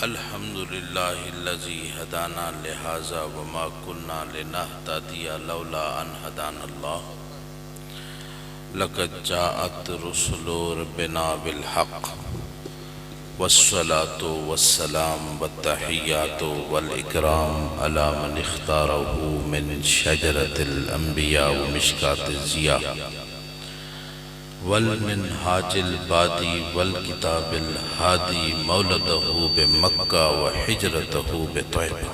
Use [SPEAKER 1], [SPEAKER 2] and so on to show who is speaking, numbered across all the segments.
[SPEAKER 1] الحمد لله الذي هدانا لهذا وما كنا لنهتدي لولا أن هدانا الله لقد جاءت رسل ربنا بالحق والصلاة والسلام والتحيات والإكرام على من اختاره من شجرة الأنبياء ومشكاة الضياء والمنهاج البادي والكتاب الهادي مولده بمكة وحجرته بطيبة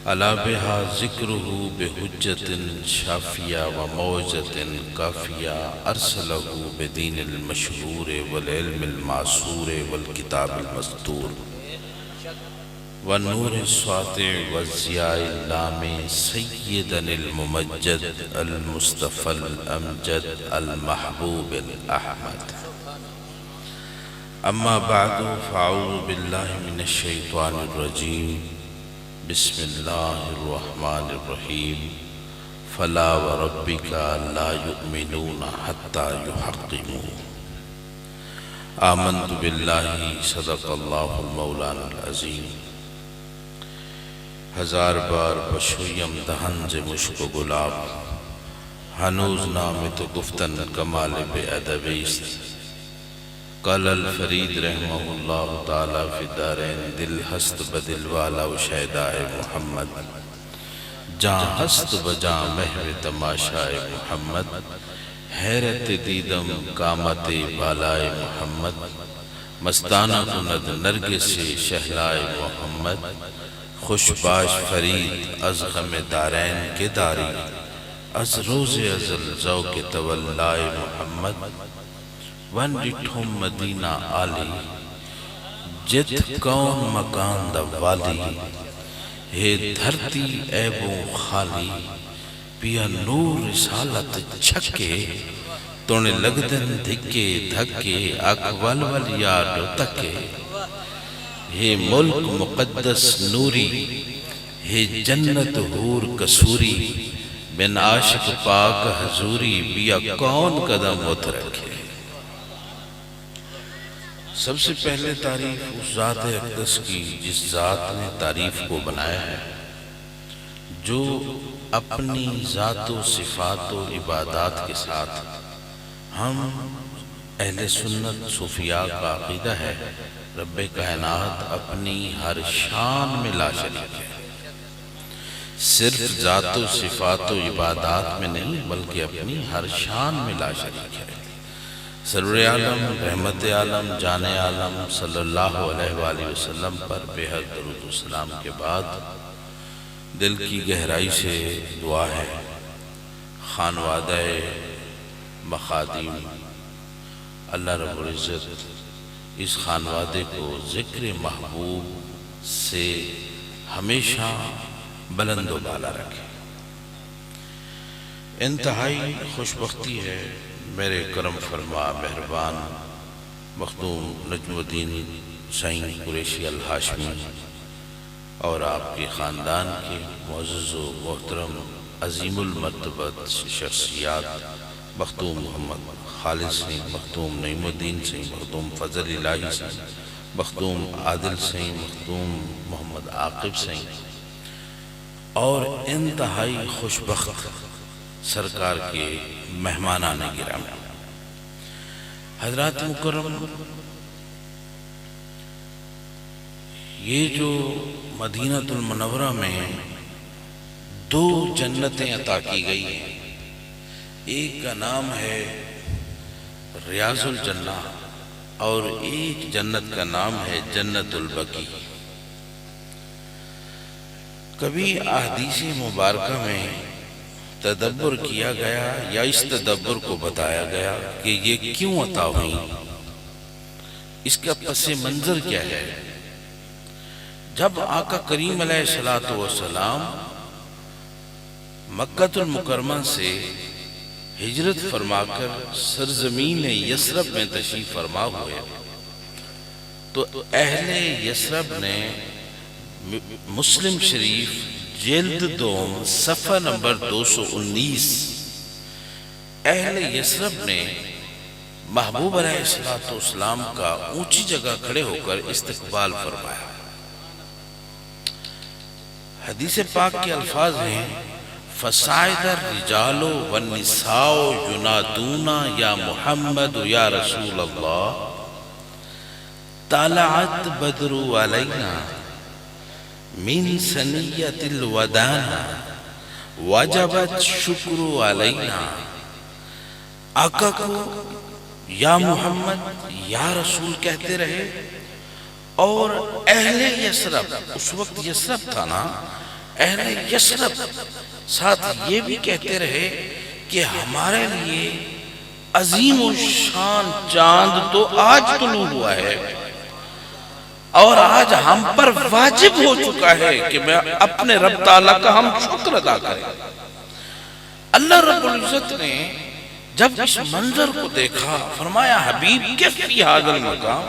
[SPEAKER 1] ألا بها ذكره بحجة شافية وموعظة كافية أرسله بدين المشهور والعلم المعصور والكتاب المستور والنور الساطع والضياء اللامع سيدا الممجد المصطفى الأمجد المحبوب الأحمد. أما بعد فأعوذ بالله من الشيطان الرجيم. بسم الله الرحمن الرحيم. فلا وربك لا يؤمنون حتى يحكموا. آمنت بالله صدق الله المولانا العظيم. ہزار بار بشویم دہن ز مشک و گلاب ہنوز نام تو گفتن کمال بے ادبیست. قال الفرید رحمہ اللہ تعالی فی الدارین دل ہست بدل والا و شہدائے محمد جہاں ہست بجاں محو تماشائے محمد حیرت دیدم قامت بالائے محمد مستانہ کند نرگس شہلائے محمد خوش باش فرید از غم دارین کے داری از روز ازل ذوق تولائے محمد ون ڈٹھم مدینہ آلی جت کون مکان دا والی ہے دھرتی عیبوں خالی پیا نور رسالت چھکے تونے لگدن دھکے دھکے اکوال والیاڈو تکے ہے ملک مقدس نوری ہے جنت حور کسوری بن عاشق پاک حضوری بیا کون قدم ات رکھے. سب سے پہلے تعریف اس ذات اقدس کی جس ذات نے تعریف کو بنایا ہے، جو اپنی ذات و صفات و عبادات کے ساتھ ہم اہل سنت صوفیاء کا عقیدہ ہے رب کائنات اپنی ہر شان میں لا شریک ہے. صرف ذات و صفات و عبادات میں نہیں بلکہ اپنی ہر شان میں لا شریک ہے. سرور عالم رحمت عالم جان عالم صلی اللہ علیہ وآلہ وسلم پر بے حد درود و سلام کے بعد دل کی گہرائی سے دعا ہے خانوادہ مخادیم اللہ رب العزت اس خانوادے کو ذکر محبوب سے ہمیشہ بلند و بالا رکھے. انتہائی خوشبختی ہے میرے کرم فرما مہربان مخدوم نجم الدین سعید قریشی الہاشمی اور آپ کے خاندان کے معزز و محترم عظیم المرتبت شخصیات مخدوم محمد خالد سنگھ، مخدوم نعیم الدین سنگھ، مخدوم فضل الہی سنگھ، مخدوم عادل سنگھ، مخدوم محمد عاقب سنگھ اور انتہائی خوشبخت سرکار کے مہمانان گرامی. حضرات مکرم، یہ جو مدینہ المنورہ میں دو جنتیں عطا کی گئی ہیں، ایک کا نام ہے ریاض الجنہ اور ایک جنت کا نام ہے جنت البقیع. کبھی احادیث مبارکہ میں تدبر کیا گیا یا اس تدبر کو بتایا گیا کہ یہ کیوں عطا ہوئی، اس کا پس منظر کیا ہے؟ جب آقا کریم علیہ السلام مکہ المکرمہ سے ہجرت فرما کر سرزمین یثرب میں تشریف فرما ہوئے تو اہل یثرب نے مسلم شریف جلد دوم صفحہ نمبر 219 اہل یثرب نے محبوب علیہ السلام کا اونچی جگہ کھڑے ہو کر استقبال فرمایا۔ حدیث پاک کے الفاظ ہیں فَصَعِدَ الرِّجَالُ وَالنِّسَاءُ يُنَادُونَ يَا مُحَمَّدُ يَا رَسُولَ اللَّهِ طَلَعَتْ بَدْرُ عَلَيْنَا مِنْ سَنِيَّةِ الْوَدَانَ وَجَبَتْ شُكْرُ عَلَيْنَا۔ آقا کو یا محمد یا رسول کہتے رہے، اور اہل یثرب، اس وقت یثرب تھا نا، اہل یثرب ساتھ یہ بھی کہتے رہے کہ ہمارے لیے عظیم الشان چاند تو آج طلوع ہوا ہے، اور آج ہم پر واجب ہو چکا ہے کہ میں اپنے رب تعالیٰ کا ہم شکر ادا کریں۔ اللہ رب العزت نے جب اس منظر کو دیکھا فرمایا حبیب کیف فی ھذا المقام،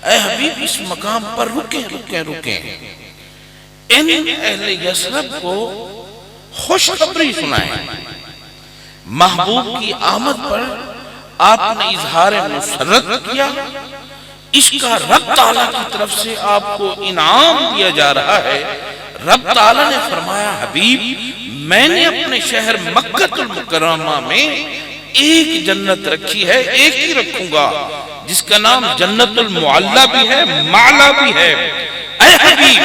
[SPEAKER 1] اے حبیب اس مقام پر رکیں۔ ان اہل یثرب کو خوشخبری سنائیں۔ محبوب کی آمد پر آپ نے اظہار مسرت کیا، اس کا رب تعالیٰ کی طرف سے آپ کو انعام دیا جا رہا ہے۔ رب تعالیٰ نے فرمایا حبیب میں نے اپنے شہر مکہ المکرمہ میں ایک جنت رکھی ہے، ایک ہی رکھوں گا، جس کا نام جنت المعلا بھی ہے، معلا بھی ہے۔ اے حبیب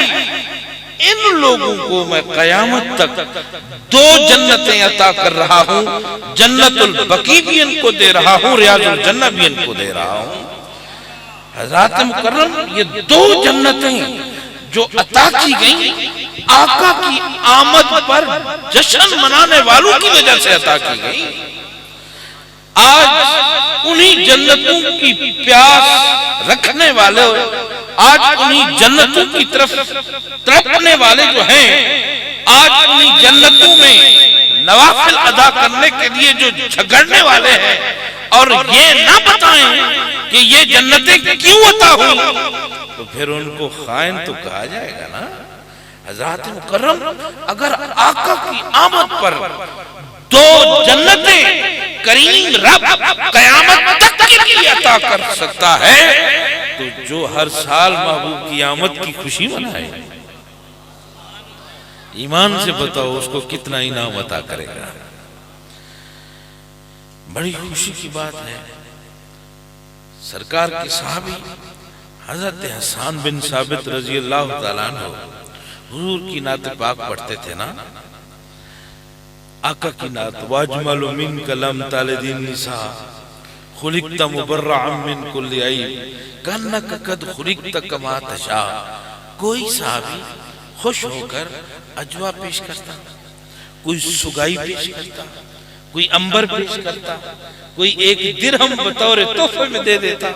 [SPEAKER 1] ان لوگوں کو میں قیامت تک 2 جنتیں عطا کر رہا ہوں، جنت البقیع بھی ان کو دے رہا ہوں، ریاض الجنہ بھی ان کو دے رہا ہوں۔ حضرات مکرم یہ 2 جنتیں جو عطا کی گئیں آقا کی آمد پر جشن منانے والوں کی وجہ سے عطا کی گئیں۔ آج انہی جنتوں کی پیاس رکھنے والے، آج انہی جنتوں کی طرف تڑپنے والے جو ہیں، آج انہی جنتوں میں نوافل ادا کرنے کے لیے جو جھگڑنے والے ہیں، اور یہ نہ بتائیں کہ یہ جنتیں کیوں عطا ہوئی، تو پھر ان کو خائن تو کہا جائے گا نا۔ حضرات مکرم اگر آقا کی آمد پر 2 جنتیں کریم رب قیامت تک کے لیے عطا کر سکتا ہے، تو جو ہر سال محبوب کی آمد کی خوشی منائے، ایمان سے بتاؤ اس کو کتنا انعام عطا کرے گا۔ بڑی خوشی کی بات ہے، سرکار کے صحابی حضرت حسان بن ثابت رضی اللہ تعالیٰ عنہ حضور کی نعت پاک پڑھتے تھے نا، آقا کی نعت واجمل منک لم تلد النساء خلقت مبرعا من کل عیب کانک قد خلقت کما تشاء۔ کوئی صحابی خوش ہو کر اجوا پیش کرتا، کوئی سگائی پیش کرتا، کوئی امبر پیش کرتا، کوئی 1 درہم بطور تحفے میں دے دیتا،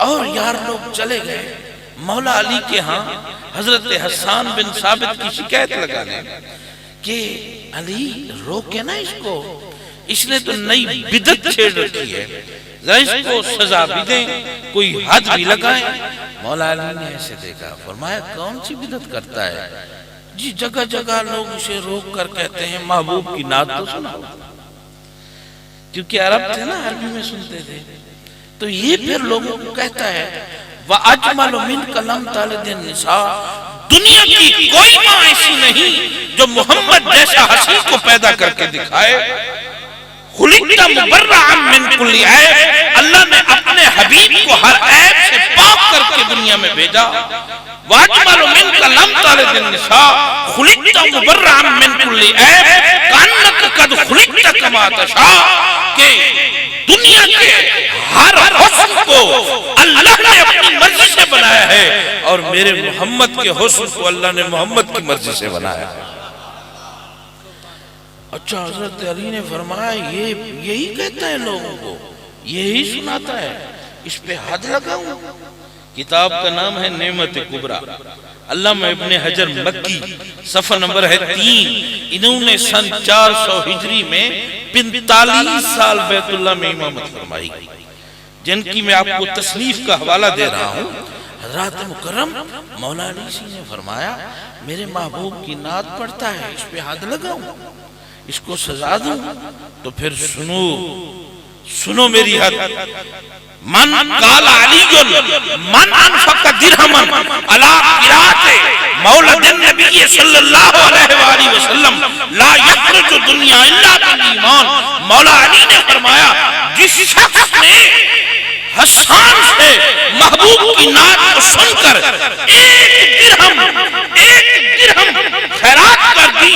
[SPEAKER 1] اور یار لوگ چلے گئے مولا علی کے ہاں حضرت حسان بن ثابت کی شکایت لگانے کہ علی روکے نا اس کو، اس نے تو نئی بدعت چھیڑ رکھی ہے، ذرا اس کو سزا بھی دیں، کوئی حد بھی لگائیں۔ مولا علی نے ایسے دیکھا، فرمایا کون سی بدعت کرتا ہے؟ جی جگہ جگہ لوگ اسے روک کر کہتے ہیں محبوب کی نعت تو سناؤ، کیونکہ عرب تھے نا، عربی میں سنتے تھے، تو یہ پھر لوگوں کو کہتا ہے وَأَجْمَلُ مِنْكَ لَمْ تَلِدِ النِّسَاء، دنیا کی کوئی ماں ایسی نہیں جو محمد جیسا حسین کو پیدا کر کے دکھائے۔ خُلِقْتَ مُبَرَّعًا مِنْ كُلِّ عیب، اللہ نے اپنے حبیب کو ہر عیب سے پاک کر کے دنیا میں بھیجا۔ وَأَجْمَلُ مِنْكَ لَمْ تَلِدِ النِّسَاء خُلِقْتَ مُبَرَّعًا مِنْ كُلِّ عیب کَأَنَّكَ قَدْ خُلِقْتَ كَمَا تَشَاءُ، کہ دنیا کے ہر حسن کو اللہ نے اپنی مرضی سے بنایا ہے، اور میرے محمد کے حسن کو اللہ نے محمد کی مرضی سے بنایا ہے۔ اچھا حضرت علی نے فرمایا یہی کہتا ہے لوگوں کو، یہی سناتا ہے، اس پہ حد لگاؤں؟ کتاب کا نام ہے نعمت کبریٰ، علامہ ابن حجر مکی، صفحہ نمبر ہے 3۔ انہوں نے سن 400 ہجری میں 45 سال بیت اللہ میں امامت فرمائی، جن کی میں آپ کو تصنیف کا حوالہ دے رہا ہوں۔ حضرات مکرم مولا علی سی نے فرمایا میرے محبوب کی نعت پڑھتا ہے، اس پہ حد لگاؤں، اس کو سزا دوں؟ تو پھر سنو سنو میری حد، من قال علی من انفق درہما علی قرات مولد النبی صلی اللہ علیہ وآلہ وسلم لا یخرج دنیا الا بالایمان. مولا علی نے فرمایا جس شخص نے حسان سے محبوب کی نعت کو سن کر ایک درہم خیرات کر دی،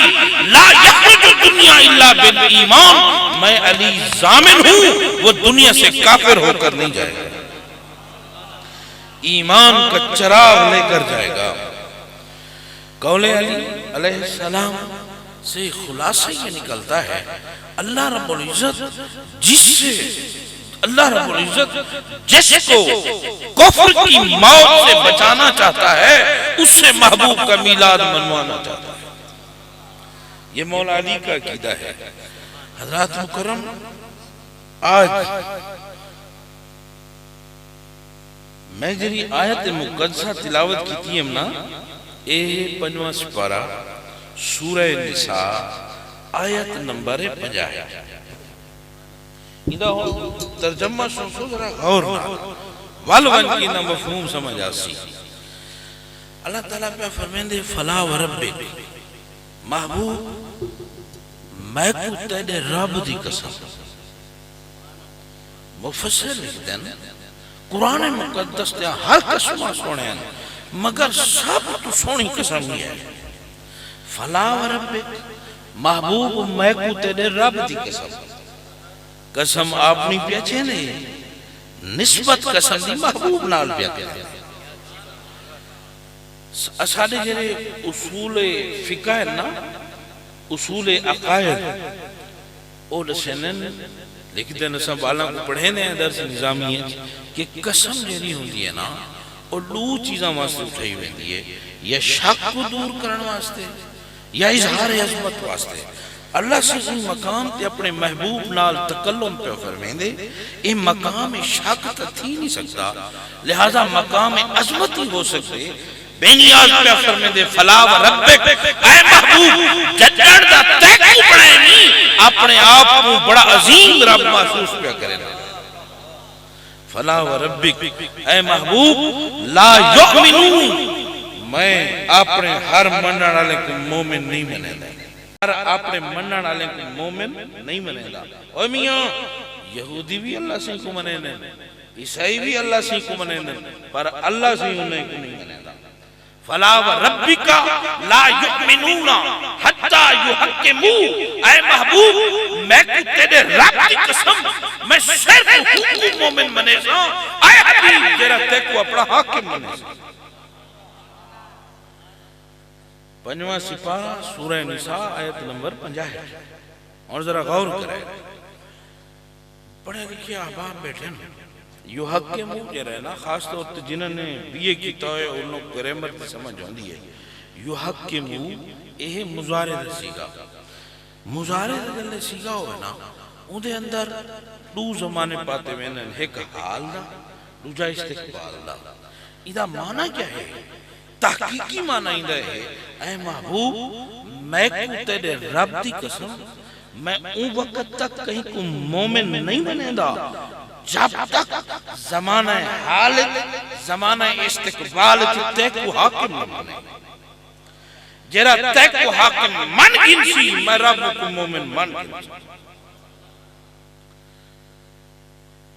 [SPEAKER 1] لا یخرج دنیا الا بالایمان، میں علی ضامن ہوں وہ دنیا سے کافر ہو کر نہیں جائے گا، ایمان کا چراغ لے کر جائے گا. قول علی علیہ السلام سے خلاصہ یہ نکلتا ہے اللہ رب العزت جس کو کفر کی موت سے بچانا چاہتا ہے اس سے محبوب کا میلاد منوانا چاہتا ہے. یہ مولا علی کا عقیدہ ہے. حضرات مکرم، آج میں جری آیت مقدسہ تلاوت کی تھی ہم نا، اے 5واں سپارہ سورہ نساء آیت نمبر 50 ہے. ترجمہ سنسو ذرا غور نہ والون کی نہ مفہوم سمجھ آسی. اللہ تعالیٰ پہ فرمیندے فلا وربک، محبوب میں کو تیرے رب دی قسم. مفسر لکھتے ہیں قرآن مقدس دیا ہر قسمہ سونے ہیں مگر سب تو سونی قسم ہی ہے. فلا وربک، محبوب میں کو تیرے رب دی قسم. قسم آپ نہیں پیچھے نہیں، نسبت قسم دی محبوب نال پیچھے. اساڑے جرے اصول فقہ ہے نا، اصول عقائد او لسنن لکھتے ہیں سب بالاں کو پڑھے نے درس نظامی ہے کہ قسم جری ہوندی ہے نا اور دو چیزاں واسطے اٹھائی ہوندی ہے، یا شک کو دور کرنے واسطے یا اظہار عظمت واسطے. اللہ سے ان مقام تے اپنے محبوب نال تکلم پہ فرمیندے ان مقام شک تھی نہیں سکتا، لہذا مقام عظمت ہی ہو سکتے. بے نیاز پہ فرمیندے فلا وربک، اے محبوب ججڑ دا تیکو پڑھے نہیں، اپنے آپ کو بڑا عظیم رب محسوس پہ کرے. فلا وربک، اے محبوب لا یؤمنون، میں اپنے ہر منن والے کو مومن نہیں منے دا، ہر اپنے منن والے کو مومن نہیں منے دا. اوہ میاں یہودی بھی اللہ سے کو منے نے، عیسائی بھی اللہ سے کو منے نے، پر اللہ سے انہیں کو نہیں منے دا. فلا وربک لا یؤمنون حتی یحکموا، اے محبوب میں کو تیرے رب کی قسم میں صرف حکم مومن منے سا، اے حبیب جرہ تے کو اپنا حاکم منے سا. 5واں سپارہ سورہ نساء آیت نمبر 50 ہے. اور ذرا غور کرے، پڑھے لکھے احباب بیٹھے نا یحکموا جو رہنا خاص طور تے جنہوں نے بیے کی توئے انہوں گریمر کی سمجھ ہوندی ہے. یحکموا یہ مضارع دا سیگا، مضارع دا سیگا ہوئے نا ان دے اندر دو زمانے پاتے ہوئے نا، ایک حال دا دوجا استقبال دا. ادھا معنی کیا ہے؟ تحقیقی معنی ادھا ہے اے محبوب میں کو تیرے رب دی قسم میں ان وقت تک کہیں کو مومن نہیں بنے دا جب تک زمانہ حالت زمانہ استقبال تے کو حاکم نہ بنے. جرا تے کو حاکم من گنسی میں رب کو مومن من گنسی.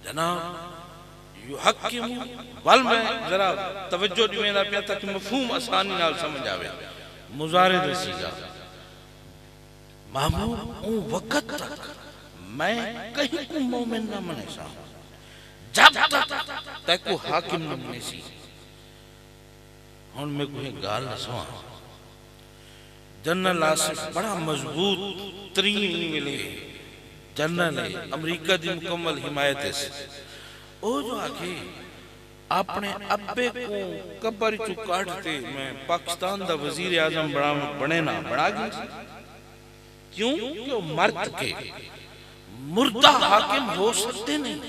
[SPEAKER 1] جناب یحکم بل میں ذرا توجہ دیویں پیا تک مفہوم آسانی نال سمجھ آوے. مضارع دا سیگا، محبوب ان وقت تک میں کہیں کو مومن نہ منے سا جب تک تے کو حاکم نہ بنے سی. ہن میں کوئی گال نہ سواں، جنرل آصف بڑا مضبوط ترین ملے جنرل امریکہ دی مکمل حمایت ہے. او جو آکے اپنے ابے کو قبر چو کاٹتے میں پاکستان دا وزیر اعظم بنے نہ بڑا گیا. کیوں کہ وہ مرد کے مردہ حاکم ہو سکتے نہیں،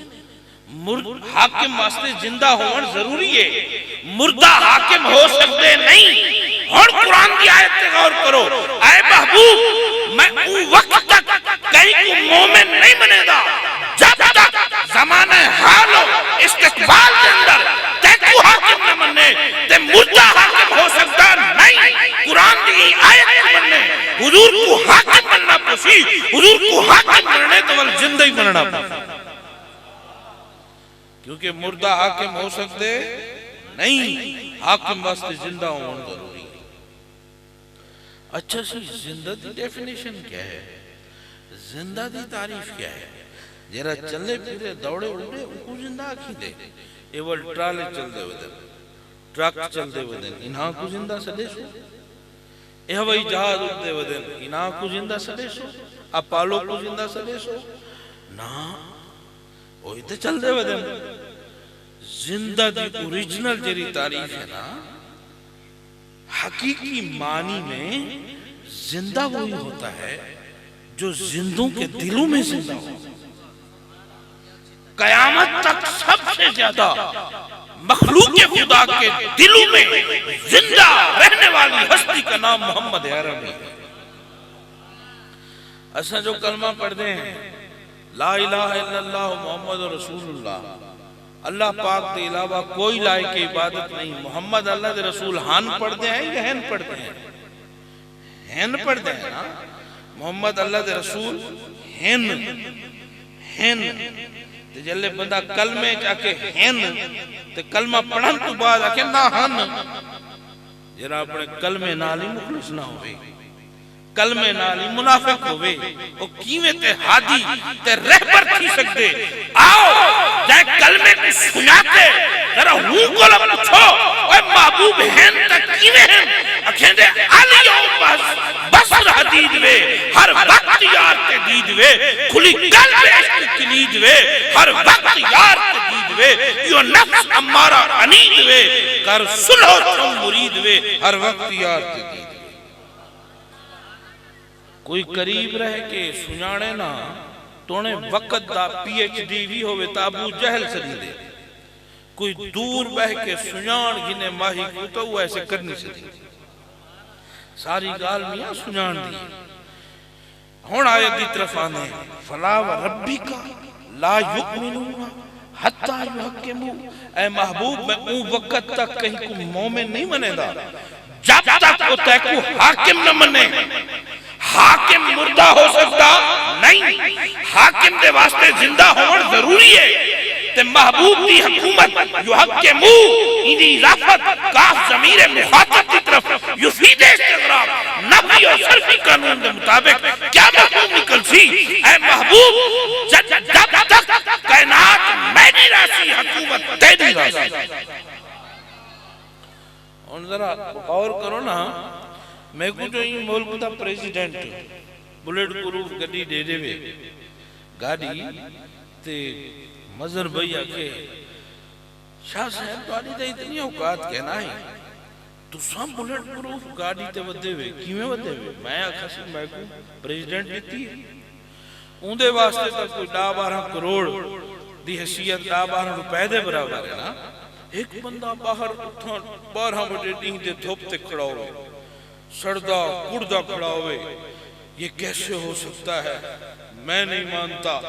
[SPEAKER 1] حاکم واسطے زندہ ہونا ضروری ہے، مردہ حاکم ہو سکتے نہیں. اور قرآن کی آیت سے غور کرو، اے محبوب میں ان وقت تک کہیں کو مومن نہیں بنے دا جب تک زمانہ حال و استقبال کے اندر تیکو حاکم نہ مننے تے مردہ حاکم ہو سکتا نہیں. قرآن کی آیت مننے حضور کو حاکم بننا پسی, حضور کو حاکم بننے تو ول زندہ ہی بننا پسی, کیونکہ مردہ حاکم ہو سکتے نہیں, حاکم واسطے زندہ ہوں ضروری ہے. اچھا سی زندہ دی ڈیفینیشن کیا ہے, زندہ دی تعریف کیا ہے؟ جرا چلے پھرے دوڑے اڑے کو زندہ آکھی دے, ایول ٹرالے چل دے ودن, ٹرک چل دے ودن, انہاں کو زندہ سدے سو, ہوائی جہاز اڑ دے ودن, انہاں کو زندہ سدے سو, اپالو کو زندہ سدے سو نا, وہی تے چل دے ودن. زندہ دی اوریجنل جری تعریف ہے نا, حقیقی معنی میں زندہ وہی ہوتا ہے جو زندوں کے دلوں میں زندہ ہو. قیامت تک سب سے زیادہ مخلوق خدا کے دلوں میں زندہ رہنے والی ہستی کا نام محمد عربی ہے. ایسا جو کلمہ پڑھتے ہیں لا الہ الا اللہ محمد رسول اللہ, اللہ پاک کے علاوہ کوئی لائق عبادت نہیں, محمد اللہ دے رسول ہن پڑھتے ہیں یا ہن پڑھتے ہیں؟ ہن پڑھتے ہیں نا, محمد اللہ دے رسول ہن تے جلے بندہ کلمے چاکے ہن تے کلمہ پڑھن تو بعد آکے نا ہن, جرا اپنے کلمے نالی مخلص نہ ہوئے, کلمے نالی منافق ہوئے, وہ کیویں تے ہادی تے رہبر تھی سکتے. آؤ جائے کلمے کو سناتے ذرا ہوں کو لب پوچھو اوہ محبوب ہیں تک کیویں ہیں, اکھیں دے علیوں بسر حدید وے, ہر وقت یار کے دید وے, کھلی قلب عشق کلید وے, ہر وقت یار کے دید وے, یہ نفس امارہ عنید وے, کر سلح چون مرید وے, ہر وقت یار کے دید وے. کوئی قریب رہ کے سنانے نا تونے وقت دا پی ایچ ڈی بھی ہوئے تا ابو جہل سدی دے, کوئی دور بہ کے سنان گنے ماہی کو تو وہ ایسے کرنی سدی. ساری گال میاں سنان دی ہون آیت دی طرف آنے فلا و ربی کا لا یؤمنون حتی یحکمو, اے محبوب میں اون وقت تک کہیں کو مومن نہیں منے دا جب تک وہ تے کو حاکم نہ منے. حاکم مردہ ہو سکتا نہیں, حاکم دے واسطے زندہ ہونا ضروری ہے. تے محبوب دی حکومت یحکمو اندی اضافت کاف ضمیر مخاطب کی طرف یفید استغراق نفی اور صرفی قانون دے مطابق کیا مفہوم نکل سی, اے محبوب جب تک کائنات میری راسی حکومت تیری راسی. اور ذرا غور کرو نا, میں کو جو یہ ملک دا پریزیڈنٹ بلیٹ پروف گاڑی دے دے وے, گاڑی تے مظہر بھئی آکے شاہ صاحب تو آنی تے اتنی اوقات کہنا ہے تو سام بلیٹ پروف گاڑی تے ودے وے, کیویں ودے وے؟ میں آکھا سی میں کو پریزیڈنٹ دیتی ہے اون دے واسطے تک کوئی 10-12 کروڑ دی حیثیت 10-12 روپے دے برابر ہے نا. ایک بندہ باہر اٹھا 12 بجے ڈینگ دے دھوپ تے کھڑا ہوئے, سردہ کڑدہ کھڑا ہوئے, یہ کیسے ہو سکتا ہے؟ میں نہیں مانتا,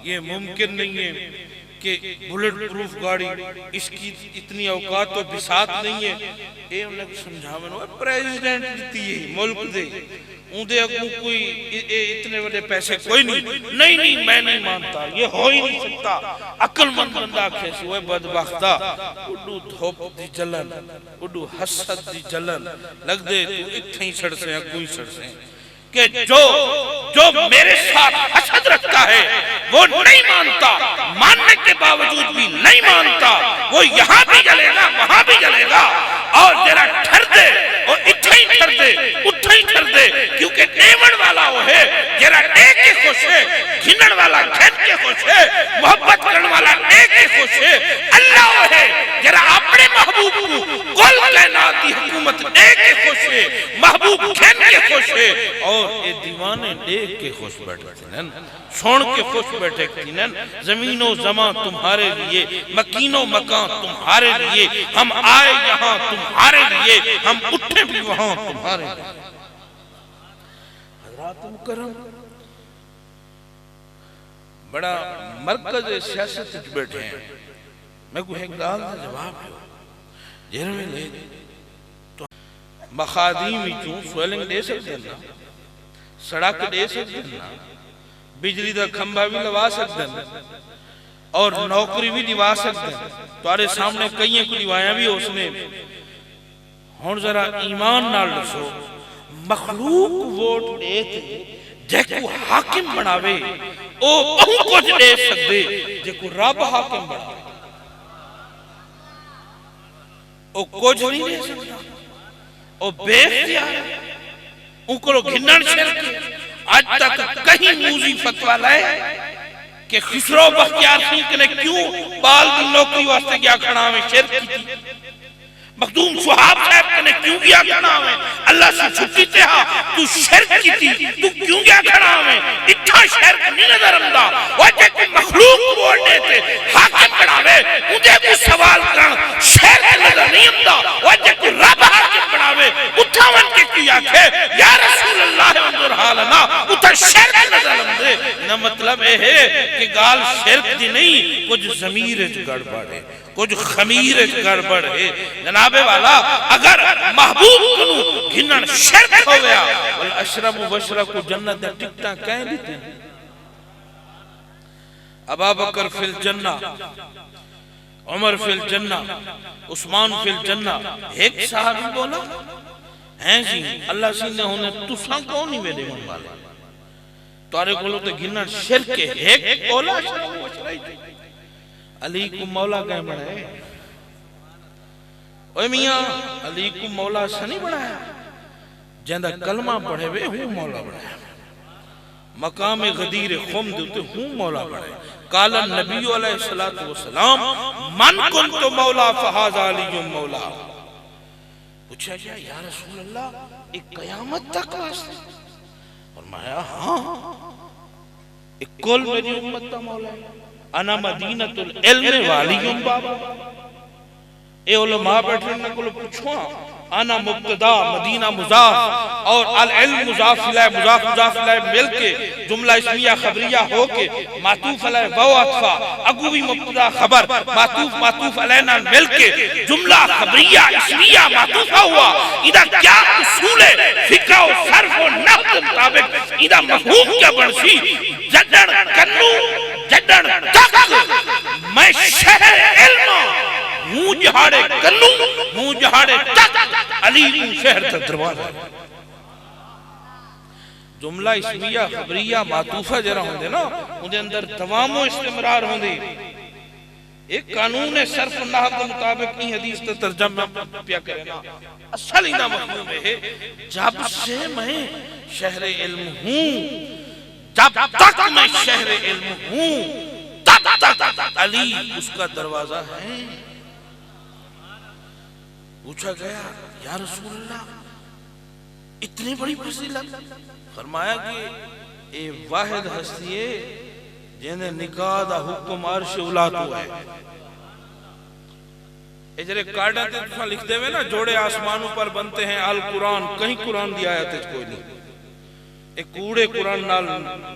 [SPEAKER 1] یہ ممکن نہیں ہے کہ بلٹ پروف گاڑی اس کی اتنی اوقات تو بسات نہیں ہے. اے انہیں کو سمجھا میں پریزیڈنٹ دیتی ہے ملک دے, ان دے اگوں کوئی اتنے بڑے پیسے کوئی نہیں, میں نہیں مانتا, یہ ہو ہی نہیں سکتا. عقل مند بندہ کھیسی ہوئے بدبختہ, اڈو دھوپ دی جلن, اڈو حسد دی جلن لگ دے تو اتھیں ہی چھڑ سے ہیں کوئی چھڑ سے ہیں کہ جو میرے ساتھ حسد رکھتا ہے وہ نہیں مانتا, ماننے کے باوجود بھی نہیں مانتا, وہ یہاں بھی جلے گا وہاں بھی جلے گا. اور جرا ٹھر دے وہ اتھیں ہی ٹھر دے اتھیں ہی ٹھر دے, کیونکہ دیون والا وہ ہے جرا ایک کے خوش ہے, گھنن والا گھن کے خوش ہے, محبت کرن والا ایک کے خوش ہے. اللہ وہ ہے جرا اپنے محبوب کو کل کائنات کی حکومت ایک کے خوش ہے, محبوب گھن کے خوش ہے. اور اے دیوانے دیکھ کے خوش بیٹھے تھینن, سون کے خوش بیٹھے تھینن. زمین و زمان تمہارے لیے, مکین و مکان تمہارے لیے, ہم آئے یہاں تمہارے لیے, ہم اٹھے بھی وہاں تمہارے لیے. حضرات مکرم بڑا مرکز سیاست بیٹھے ہیں میں کوئی ایک گال دا جواب دیو جن میں لے تو مخادیم چوں سویلنگ دے سکتے ہیں سڑک دے سکتے ہیں بجلی دا کھمبا بھی لوا سکتے ہیں اور نوکری بھی دیوا سکتے ہیں تمہارے سامنے کئی کو دیوائیاں بھی اس نے ہون ذرا ایمان نال دسو مخلوق ووٹ دے تھے جے کو حاکم بناوے او بہو کچھ دے سکتے جے کو رب حاکم بناوے او کچھ نہیں دے سکتا او بے اختیار ان کو گھنن شرک آج تک کہیں موزی فتوہ لائے کہ خسرو بختیار سنگھ نے کیوں بال دی نوکری واسطے کیا کھڑا ہمیں شرک کی تھی مخدوم صحاب صاحب نے کیوں کیا کھڑا ہمیں اللہ سے چھٹی تہا تو شرک کی تھی تو کیوں کیا کھڑا ہمیں اتھا شرک نہیں نظر امدہ وجہ کہ مخلوق بولنے تھے حاکم بڑھاوے مجھے کو سوال کرن شرک نظر نہیں امدہ وجہ کہ رب حاکم بڑھاوے اتھا من کے کیا کہ یا رسول اللہ انظر حالنا اتھا شرک نظر امدے نہ مطلب ہے کہ گال شرک دی نہیں کچھ ضمیر گڑبڑ ہے کچھ خمیر گڑبڑ ہے جناب والا اگر محبوب کنو گھنن شرک ہو گیا والاشرم وبشرہ کو جنت ٹکٹاں کہیں لیتے ہیں ابا بکر فی الجنہ عمر فی الجنہ عثمان فی الجنہ ایک صحابی بولا ہیں جی اللہ سینے ہونے تساں کون نہیں میرے من والے توارے کولو تو گھنن شرک ہے ایک بولا علی کو مولا کہیں بڑھائے اوہ میاں علی کو مولا سنی بڑھایا جہاں کلمہ پڑھے ہوئے ہوں مولا بڑھایا مقام غدیر خم دیتے ہوں مولا بڑھایا قال النبی علیہ السلام من کنت مولا فہاز علی مولا پوچھا گیا یا رسول اللہ ایک قیامت تک واسطے فرمایا ہاں ایک کل میری امت تا مولا ہے انا مدینت العلم والی بابا اے علماء بیٹھنے کو پوچھوا انا مبتدا مدینہ مضاف اور العلم مضاف علیہ مل کے جملہ اسمیہ خبریہ ہو کے معطوف علیہ وہ عطفہ اگو بھی مبتدا خبر معطوف علیہ مل کے جملہ خبریہ اسمیہ معطوفہ ہوا ادھا کیا اصول فقہ و صرف و نحو مطابق ادھا مفہوم کیا بڑھسی جدڑ کنو جدڑ تک میں شہر علم ہوں جہاڑے کنو ہوں جہاڑے تک علی ہوں شہر تک دروازہ جملہ اسمیہ خبریہ معطوفہ جرہ ہوں دے نا انہیں اندر دوام و استمرار ہوں دے ایک قانون صرف اللہ کے مطابق نہیں حدیث تا ترجمہ پیا کرے نا اصل ہی نا مفہوم ہے جب سے میں شہر علم ہوں جب تک میں شہر علم ہوں تب تک علی اس کا دروازہ ہے پوچھا گیا یا رسول اللہ اتنی بڑی فضیلت فرمایا کہ اے واحد ہستی ہے جنہیں نکاح دا حکم عرش اولاد ہوا ہے اجرے کارڈا تے تفا لکھ دے ہوئے نا جوڑے آسمانوں پر بنتے ہیں القرآن کہیں قرآن دی آیت ہے کوئی نہیں ایک کوڑے قرآن نال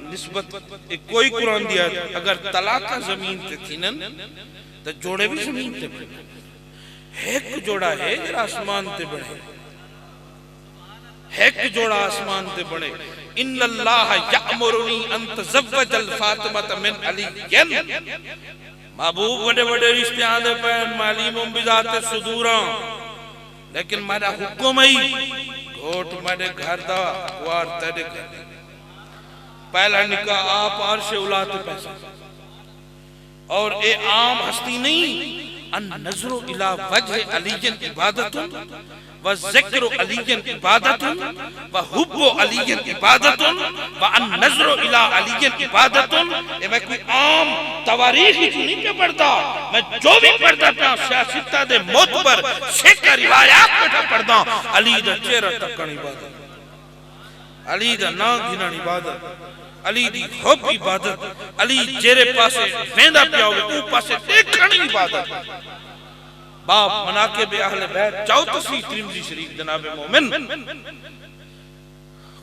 [SPEAKER 1] نسبت ایک کوئی قرآن دی آیت اگر طلاقہ زمین تے تھینن تو جوڑے بھی زمین تے بڑھے ایک جوڑا ہے جرا آسمان تے بڑھے ایک جوڑا آسمان تے بڑھے ان اللہ یأمرنی ان تزوج الفاطمہ من علی محبوب بڑے بڑے رشتے آدھے پہن معلیم بذات صدوران لیکن میرا حکم ہی گھوٹ میرے گھر دا وار تیرے گھر پہلا نکاح آپ عرش اولاد پیسا اور اے عام ہستی نہیں ان نظر الى وجہ علی عبادت و ذکر علی عبادت و حب علی عبادت و ان نظر الى علی عبادت میں کوئی عام تواریخ ہی نہیں پہ پڑھتا میں جو بھی پڑھتا پہ سیاستہ دے موت پر سیکھا روایات پہ پڑھتا علی دا چہرہ تکن عبادت علی دا ناک گھنان عبادت علی دی حب عبادت علی چہرے پاسے ویندہ پیا ہوئے او پاسے دیکھنی عبادت باپ مناقب اہل بیت چاہو تصویح ترمذی شریف جناب مومن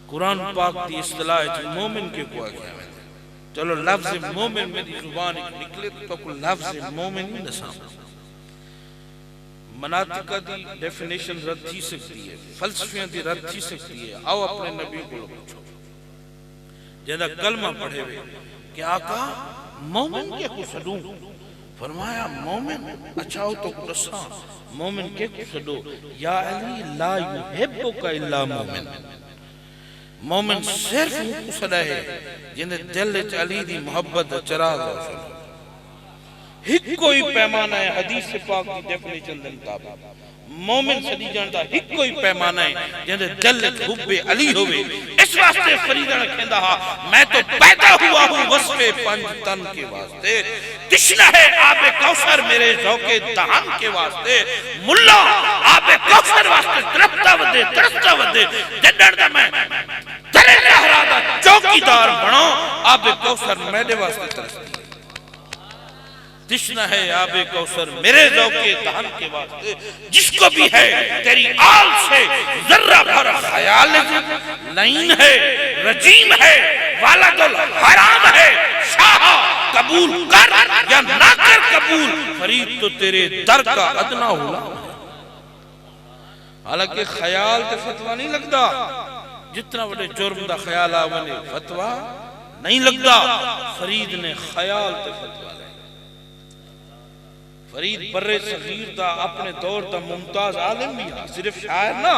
[SPEAKER 1] قرآن پاک دی اصطلاح جو مومن کے کو آگیا ہے چلو لفظ مومن میری زبان نکلے تو کوئی لفظ مومن نہیں نساں مناطقہ دی ڈیفینیشن رد تھی سکتی ہے، فلسفیاں دی رد تھی سکتی ہے. آؤ اپنے نبی کو پوچھو جہاں کلمہ پڑھے ہوئے کہ آقا مومن کے کو سڈوں؟ فرمایا مومن اچھا ہو تو دساں مومن کے کو سڈو؟ یا علی لا یحبک الا مومن. مومن صرف کو سڈا ہے جنہیں دل وچ علی دی محبت دا چراغ روشن ہو. ہک کوئی پیمانہ ہے حدیث پاک کی ڈیفینیشن دے مطابق مومن سدی جانتا ہک کوئی پیمانہ ہے جنہیں دل وچ حب علی ہوئے. اس واسطے فریدہ نے کہندا ہا میں تو پیدا ہوا ہوں وصف پنج تن کے واسطے، تشنہ ہے آب کوثر میرے ذوق دہن کے واسطے. ملا آب کوثر واسطے ترستا ودے جڈڑ دا میں ترے لہرا دا چوکیدار بناؤ. آب کوثر میرے واسطے ترستی ہے. تشنہ ہے آب کوثر میرے ذوق دہن کے واسطے، جس کو بھی ہے تیری آل سے ذرہ بھر خیال لعین ہے، رجیم ہے، والد الحرام ہے. شاہ قبول کر یا نہ کر قبول، فرید تو تیرے در کا ادنا غلام ہے. حالانکہ خیال تے فتوہ نہیں لگتا، جتنا بڑے جرم دا خیال آونے فتوہ نہیں لگتا. فرید نے خیال تے فتوہ لے. فرید بر صغیر دا اپنے دور دا ممتاز عالم بھی ہے، صرف شاعر نہ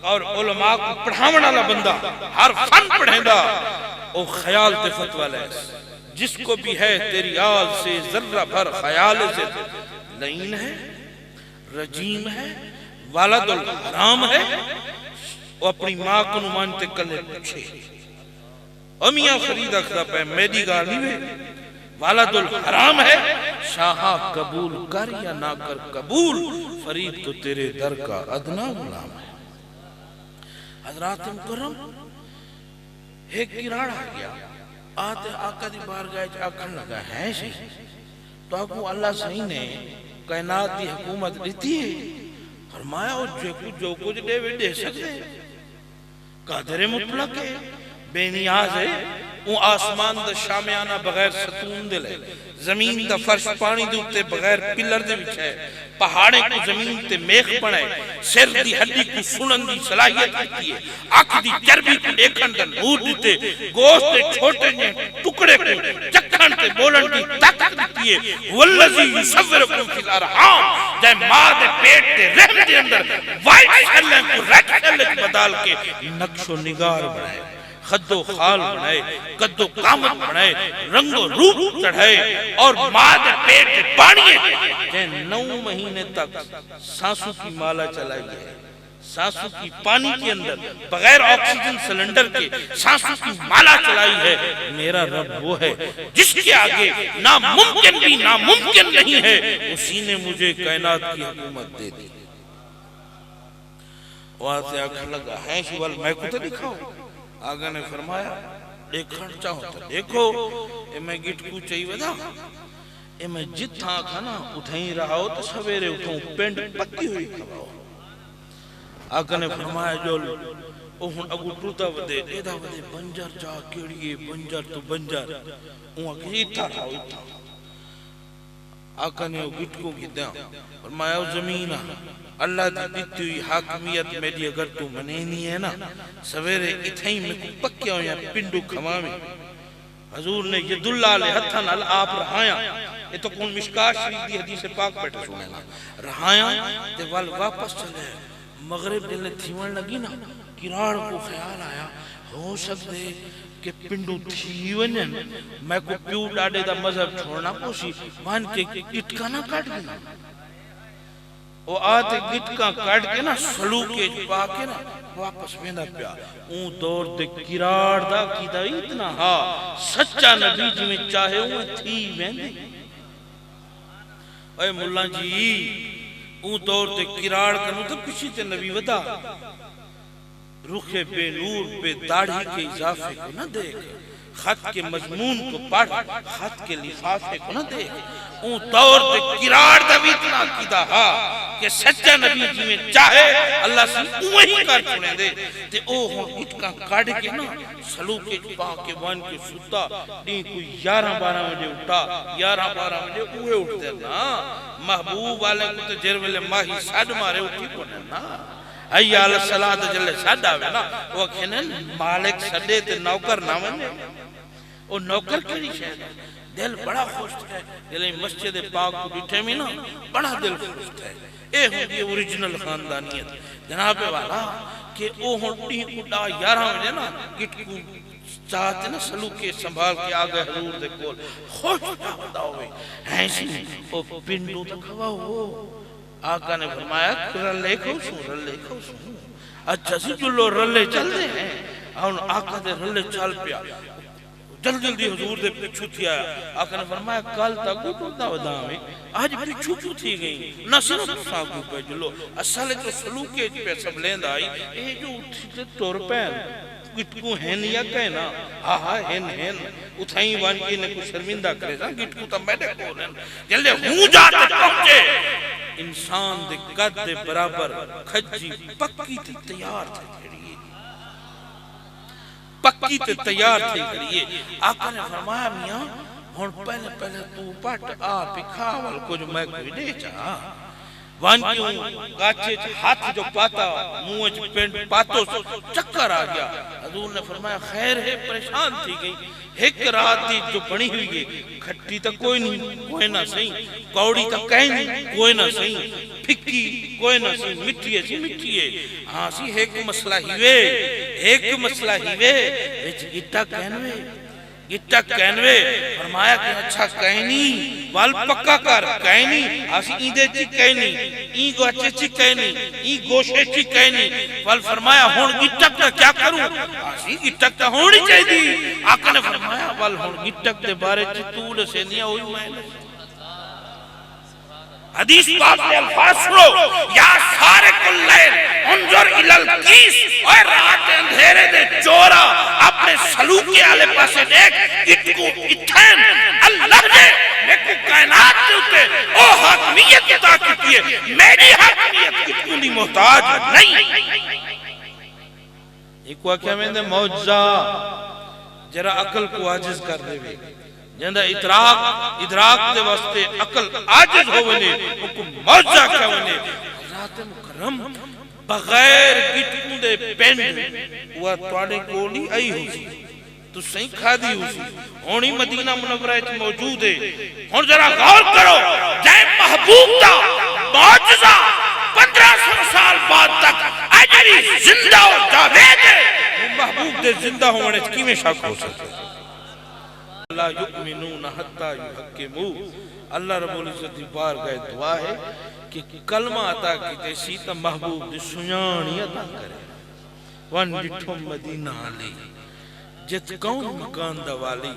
[SPEAKER 1] اور علماء کو پڑھاون والا بندہ، ہر فن پڑھیں دا. او خیال تے فتوہ لے. جس کو بھی ہے تیری آل سے ذرہ بھر خیال سے لعین ہے، رجیم ہے، والد الحرام ہے. وہ اپنی ماں کو نمانتے کلے پوچھے امیاں فرید اکھدا پہ میری گالی میں والد الحرام ہے. شاہا قبول کر یا نہ کر قبول، فرید تو تیرے در کا ادنا غلام ہے. حضرات مکرم ایک گراڑ آ گیا، آتے آقا دی بارگاہ آکھن لگا ہے شی تو آکو اللہ صحیح نے کائنات دی حکومت دیتی ہے. فرمایا جو کچھ دے وے دے سکتے، قادر مطلق ہے، بے نیاز ہے. اون آسمان دا شامیانہ بغیر ستون دے لے، زمین دا فرش پانی دے اتے بغیر پلر دے بچھے، پہاڑے کو زمین تے میخ بنے، سر دی ہڈی کو سنن دی صلاحیت دیتی ہے، آنکھ دی چربی کو دیکھن دا نور دیتے، گوشت تے چھوٹے نے ٹکڑے کو چکھن تے بولن دی طاقت دیتی ہے. والذی یصورکم فی الارحام، جائے ماں دے پیٹ تے رحم دے اندر وائٹ سیلیں کو ریڈ سیلیں بدال کے نقش و نگار بنائے، خد و خال بنائے، قد و قامت بنائے، رنگ و روپ چڑھائے. اور ماں دے پیٹ دے پانیے جائے 9 مہینے تک سانسوں کی مالا چلائی ہے. سانسوں کی پانی کے اندر بغیر آکسیجن سلنڈر کے سانسوں کی مالا چلائی ہے. میرا رب وہ ہے جس کے آگے ناممکن بھی ناممکن نہیں ہے، اسی نے مجھے کائنات کی حکومت دے دی. وہاں سے آکھن لگا ہے شوال میں کو تو دکھاؤ. آگا نے فرمایا دیکھن چاہو تو دیکھو. اے میں گٹ کو چاہیے ودا، اے میں جتھاں کھانا اٹھائیں رہا ہو تو سویرے اٹھوں پینڈ پکی ہوئی کھاؤ. آگا نے فرمایا جو اوہن اگو ٹوٹا ودے ایدھا ودے بنجر جا کیڑیے بنجر تو بنجر اوہاں کسی اتھا رہا اتھا. آقا نے وہ گٹ کو کی دیا فرمایا زمینہ اللہ دی دیتی ہوئی حاکمیت میری اگر تو منینی ہے نا، سویرے اتھائیں میں کو پکیا ہویا پنڈو کھمامی. حضور نے ید اللہ علیہ ہتھن آپ رہایا. یہ تو کون مشکاش شریف دی حدیث پاک بیٹھے سنے نا رہایا تے وال واپس چلے. مغرب دلے تھیون لگی نا، کراڑ کو خیال آیا ہو سکتے کہ پنڈو تھی ونن میں کو پیو ڈاڑے دا مذہب چھوڑنا پوشی مان کے اٹکا نہ کاٹ دینا. وہ آتے گٹکا کاٹ کے نا سلو کے پا کے نا واپس ویندہ پیا. اون دور دے کراڑ دا کی دا اتنا ہاں سچا نبی جی میں چاہے اون تھی ویندے. اے ملہ جی اون دور دے کراڑ کنو تو کسی تے نبی ودا. رخ بے نور بے داڑھی کے اضافے کو نہ دیکھ، خط کے مضمون کو پڑھ خط کے لفافے کو نہ دیکھ. اون دور دے کراڑ دا بھی اتنا کی دا ہاں کہ سچا نبی جی میں چاہے اللہ سے اوہی کر چھوڑیں دے تے او ہون اٹکا کاڑ کے نا سلوکے پا کے وان کے ستا نہیں کوئی 11-12 بجے اٹھا 11-12 بجے اوہے اٹھتے نا محبوب والے کو تے جر ویلے ماہی ساڈ مارے اٹھی کونے نا حی علی الصلاۃ جلے ساڈ آوے نا وہ کہنے مالک سڈے تے نوکر نہ ونے او نوکر کیڑی شے دل بڑا خوش ہے دل مسجد پاک کو بیٹھے میں نا بڑا دل خوش ہے اے ہوندی اوریجنل خاندانیت جناب والا کہ او ہونٹی اڈا 11 بجے نا گٹ کو چاہتے نا سلوکے سنبھال کے آگئے حضور دے کول خوش ہوتا ہوئے ایسی او پنڈو تک ہوا ہو آقا نے فرمایا رلے کھوسوں اچھا سی جلو رلے چل دے ہیں آقا دے رلے چل پیا جلدی حضور دے پچھو تھی آیا آقا نے فرمایا کل تک گھٹوتا ودا میں آج پچھو کیوں تھی گئی نہ صرف ساکو پہ جلو اصل تو سلوکے پہ سب لیند آئی اے جو اٹھتے طور پہ گٹکو ہین یا کہنا ہاں ہین اتھائیں وانکی نے کچھ شرمندہ کرے سا گٹکو تا میڈے کھولن جلدے ہوں جاتے پہنچے انسان دے قد دے برابر کھجی پکی تھی تیار تھے پکی تے تیار تھی کریے آقا نے فرمایا میاں ہون پہلے تو پٹ آپ کھاول کچھ میں کوئی دے چاہا وانکیوں گاچے ہاتھ جو پاتا موج پینٹ پاتو چکر آ گیا حضور نے فرمایا خیر ہے پریشان تھی گئی ایک رات دی جو بنی ہوئی ہے کھٹی تک کوئی نہیں کوئی نہ سہی کوڑی تک کہیں نہیں کوئی نہ سہی پھکی کوئی نہ سہی مٹی ہے ہاں سی ایک مسئلہ ہی وے گٹا کہنوے فرمایا کہ اچھا کہنی وال پکا کر کہنی آسی ایندے چی کہنی این گوچے چی کہنی این گوشے چی کہنی وال فرمایا ہون گٹک تا کیا کروں آسی گٹک تا ہونی چاہی دی آقا نے فرمایا وال ہون گٹک دے بارے چی طول سے نیا ہوئی میں حدیث پاک میں الفاظ سنو یا سارق اللیل انظر الالکیس اور رات اندھیرے دے چورا اپنے سلوکی آلے پاسے دیکھ اتکو اتھین اللہ نے میکو کائنات کے ہوتے او حاکمیت عطا کی ہے میری حاکمیت اتکو نہیں محتاج نہیں ایک واقعہ میں نے موجزہ جرا عقل کو عاجز کر دے بھی جندہ ادراک دے واسطے عقل عاجز ہو ونے حکم موجزہ کیا ونے حضرات مکرم بغیر گٹکوں دے پینڈ وہ توڑے کولی آئی ہو سی تو صحیح کھادی ہو سی ہونی مدینہ منورہ موجود ہے ہون ذرا غور کرو جائے محبوب دا موجزہ 1500 سال بعد تک اجری زندہ ہو جاوید ہے محبوب دے زندہ ہونے کی میں شک ہو سکتے لا یؤمنون حتی یحکمو اللہ رب العزت بار گئے دعا ہے کہ کلمہ عطا کی تیسی تا محبوب دی سنیانی عطا کرے وان جٹھو مدینہ آلی جت کون مکان دوالی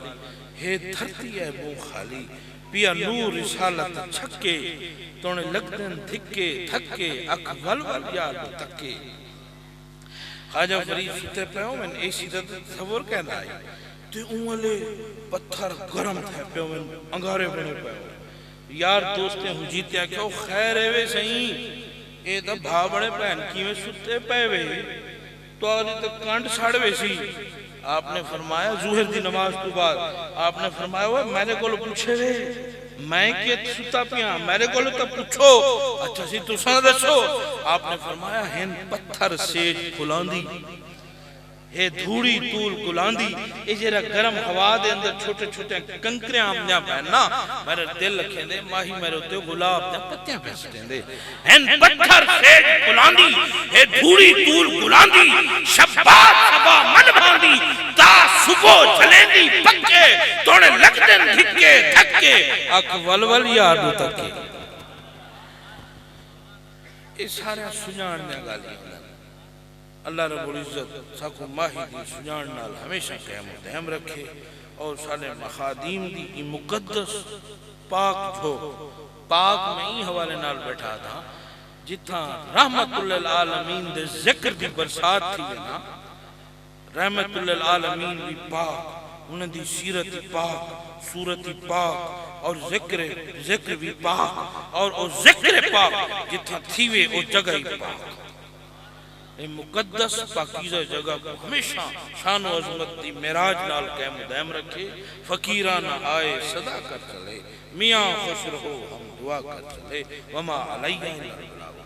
[SPEAKER 1] ہے دھرتی ہے بو خالی پیا نور رسالت چھکے تونے لگدن دھکے تھکے اک ولول یاد تکے خواجہ فرید ستے پہوں میں ایسی تصور کہنا آئی تے اونلے پتھر گرم تھے پہ انگارے بنے پہ یار دوستے ہوں جیتے ہیں کہ وہ خیر ہے وے سہیں اے دا بھا بڑے پہن کی میں ستے پہ وے تو آدھی تک کانٹ ساڑ وے سی آپ نے فرمایا ظہر دی نماز تو بعد آپ نے فرمایا وہ میرے کو لو پوچھے وے میں کیت ستا پیا میرے کو لو تو پوچھو اچھا سی تو سنا دسو آپ نے فرمایا ہن پتھر سیج کھلاندی ہے دھوڑی طول گلاندی اجرہ گرم ہوا دے اندر چھوٹے چھوٹے کنکرے آمدیاں پہننا میرے دل لکھیں دے ماہی میرے ہوتے گلاب دے پتیاں پہنستے دے ہن پتھر سیج گلاندی ہے دھوڑی طول گلاندی شبات سبا من بھاندی تا صبح جلیندی پکے توڑے لگدن دھکے دھکے اک ولول یادو تکے اس سارے سنیان میں گالی ہونا اللہ رب العزت ساکو ماہی دی سجان نال ہمیشہ قیام و دہم رکھے اور سالے مخادیم دی مقدس پاک جو پاک میں ہی حوالے نال بیٹھا تھا جتھا رحمت للعالمین دے ذکر دی برسات تھی نا رحمت للعالمین دی پاک
[SPEAKER 2] انہاں دی سیرت پاک، صورت پاک اور ذکر بھی پاک اور ذکر پاک جتھا تھیوے او جگہ ہی پاک۔ اے مقدس پاکیزہ جگہ کو ہمیشہ شان و عظمت دی معراج نال قائم و دائم رکھے۔ فقیرانہ آئے صدا کر چلے، میاں خوش رہو ہم دعا کر چلے، وما علیہ الا البلاغ۔